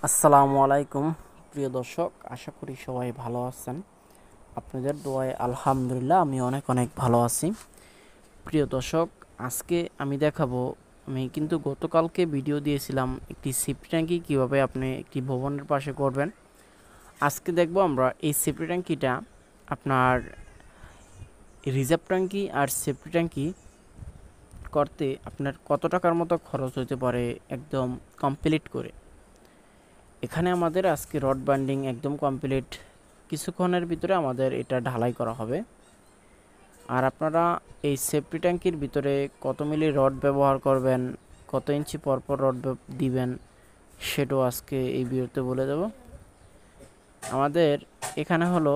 আসসালামু আলাইকুম প্রিয় দর্শক, আশা করি সবাই ভালো আছেন। আপনাদের দোয়ায় আলহামদুলিল্লাহ আমি অনেক অনেক ভালো আছি। প্রিয় দর্শক, আজকে আমি দেখাবো, আমি কিন্তু গতকালকে ভিডিও দিয়েছিলাম একটি সেফটি ট্যাঙ্কি কীভাবে আপনি একটি ভবনের পাশে করবেন। আজকে দেখব আমরা এই সেফটি ট্যাঙ্কিটা আপনার রিজার্ভ ট্যাঙ্কি আর সেফটি ট্যাঙ্কি করতে আপনার কত টাকার মতো খরচ হতে পারে একদম কমপ্লিট করে। এখানে আমাদের আজকে রড বাইন্ডিং একদম কমপ্লিট, কিছুক্ষণের ভিতরে আমাদের এটা ঢালাই করা হবে। আর আপনারা এই সেফটি ট্যাঙ্কির ভিতরে কত মিলি রড ব্যবহার করবেন, কত ইঞ্চি পরপর রড দিবেন, সেটাও আজকে এই ভিডিওতে বলে দেব। আমাদের এখানে হলো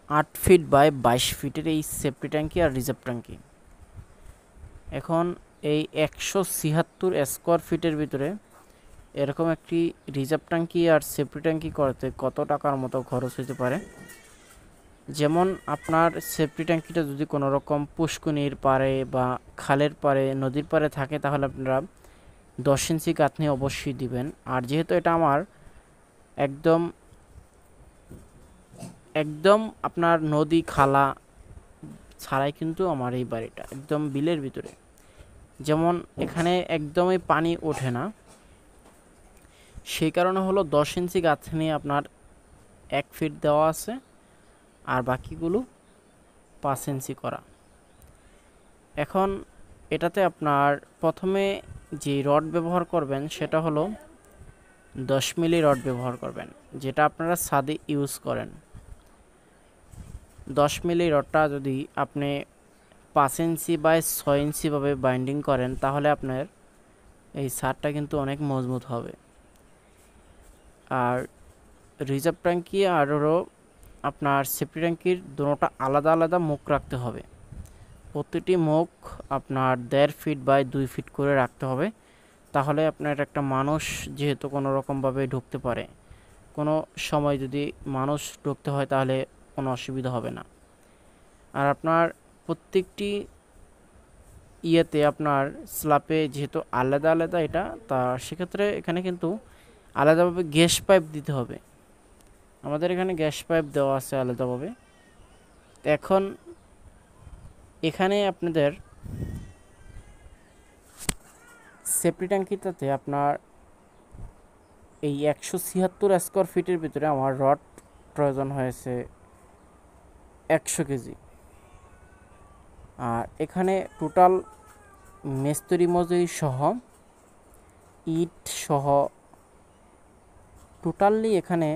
8 ফিট বাই 22 ফিটের এই সেফটি ট্যাঙ্কি আর রিজার্ভ ট্যাঙ্কি। এখন এই 176 স্কোয়ার ফিটের ভিতরে এরকম একটি রিজার্ভ ট্যাঙ্কি আর সেফটি ট্যাঙ্কি করতে কত টাকার মতো খরচ হতে পারে। যেমন আপনার সেফটি ট্যাঙ্কিটা যদি কোনো রকম পুষ্কুনির পাড়ে বা খালের পাড়ে, নদীর পাড়ে থাকে, তাহলে আপনারা 10 ইঞ্চি গাঁথনি অবশ্যই দিবেন। আর যেহেতু এটা আমার একদম একদম আপনার নদী খালা ছাড়াই কিন্তু আমার এই বাড়িটা একদম বিলের ভিতরে, যেমন এখানে একদমই পানি ওঠে না, সেই কারণে হলো 10 ইঞ্চি গাঁথনি আপনার 1 ফিট দেওয়া আছে, আর বাকিগুলো 5 ইঞ্চি করা। এখন এটাতে আপনার প্রথমে যে রড ব্যবহার করবেন সেটা হলো 10 মিলি রড ব্যবহার করবেন, যেটা আপনারা ছাদে ইউজ করেন। 10 মিলি রডটা যদি আপনি 5 ইঞ্চি বাই 6 ইঞ্চিভাবে বাইন্ডিং করেন, তাহলে আপনার এই ছাদটা কিন্তু অনেক মজবুত হবে। আর রিজার্ভ ট্যাঙ্কি আরও আপনার সেফটি ট্যাঙ্কির দুটোটা আলাদা আলাদা মুখ রাখতে হবে। প্রতিটি মুখ আপনার 1.5 ফিট বাই 2 ফিট করে রাখতে হবে, তাহলে আপনার একটা মানুষ যেহেতু কোনো রকমভাবে ঢুকতে পারে, কোনো সময় যদি মানুষ ঢুকতে হয় তাহলে কোনো অসুবিধা হবে না। আর আপনার প্রত্যেকটি ইয়েতে আপনার স্ল্যাবে যেহেতু আলাদা আলাদা এটা, তা সেক্ষেত্রে এখানে কিন্তু আলাদাভাবে গ্যাস পাইপ দিতে হবে। আমাদের এখানে গ্যাস পাইপ দেওয়া আছে আলাদাভাবে। এখন এখানে আপনাদের সেফটি ট্যাঙ্কিটাতে আপনার এই 176 স্কোয়ার ফিটের ভিতরে আমার রড প্রয়োজন হয়েছে 100 কেজি। আর এখানে টোটাল মিস্ত্রি মজুরি সহ, ইট সহ টোটালি এখানে